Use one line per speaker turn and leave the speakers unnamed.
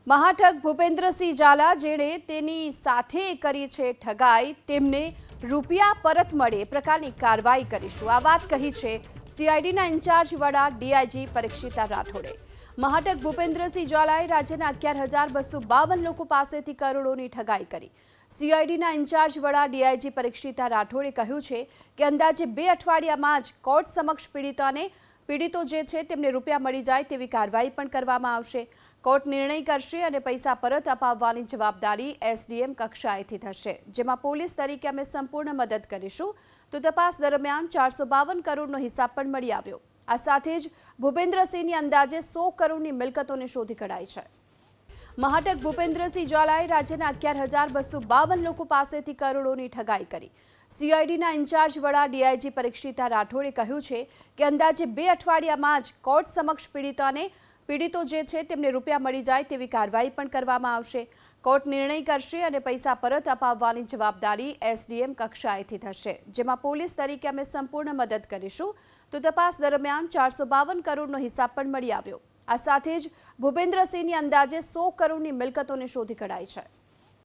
મહાઠગ ભૂપેન્દ્રસિંહ ઝાલા જેણે તેની સાથે કરી છે ઠગાઈ તેમને રૂપિયા પરત મળે એ પ્રકારની કાર્યવાહી કરીશું આ વાત કહી છે સીઆઈડીના ઇન્ચાર્જ વડા ડીઆઈજી પરીક્ષિતા રાઠોડે। મહાઠગ ભૂપેન્દ્રસિંહ ઝાલાએ રાજ્યના 11,252 લોકો પાસેથી કરોડોની ઠગાઈ કરી। સીઆઈડીના ઇન્ચાર્જ વડા ડીઆઈજી પરીક્ષિતા રાઠોડે કહ્યું છે કે અંદાજે 2 અઠવાડિયામાં જ કોર્ટ સમક્ષ પીડિતો જે છે તેમને રૂપિયા મળી જાય તેવી કાર્યવાહી પણ કરવામાં આવશે। કોર્ટ નિર્ણય કરશે અને પૈસા પરત અપાવવાની જવાબદારી એસડીએમ કક્ષાએથી થશે, જેમાં પોલીસ તરીકે અમે સંપૂર્ણ મદદ કરીશું। તો તપાસ દરમિયાન 452 કરોડનો હિસાબ પણ મળી આવ્યો। આ સાથે જ ભૂપેન્દ્રસિંહની અંદાજે 100 કરોડની મિલકતોને શોધી કઢાઈ છે। મહાઠગ ભૂપેન્દ્રસિંહ ઝાલાએ રાજ્યના 11,252 લોકો પાસેથી કરોડોની ઠગાઈ કરી। સીઆઈડીના ઇન્ચાર્જ વડા ડીઆઈજી પરીક્ષિતા રાઠોડે કહ્યું છે કે અંદાજે 2 અઠવાડિયામાં જ કોર્ટ સમક્ષ પીડિતો જે છે તેમને રૂપિયા મળી જાય તેવી કાર્યવાહી પણ કરવામાં આવશે। કોર્ટ નિર્ણય કરશે અને પૈસા પરત અપાવવાની જવાબદારી એસડીએમ કક્ષાએથી થશે, જેમાં પોલીસ તરીકે અમે સંપૂર્ણ મદદ કરીશું। તો તપાસ દરમિયાન 452 કરોડનો હિસાબ પણ મળી આવ્યો। આ સાથે જ ભૂપેન્દ્રસિંહની અંદાજે 100 કરોડની મિલકતોને શોધી કઢાઈ છે।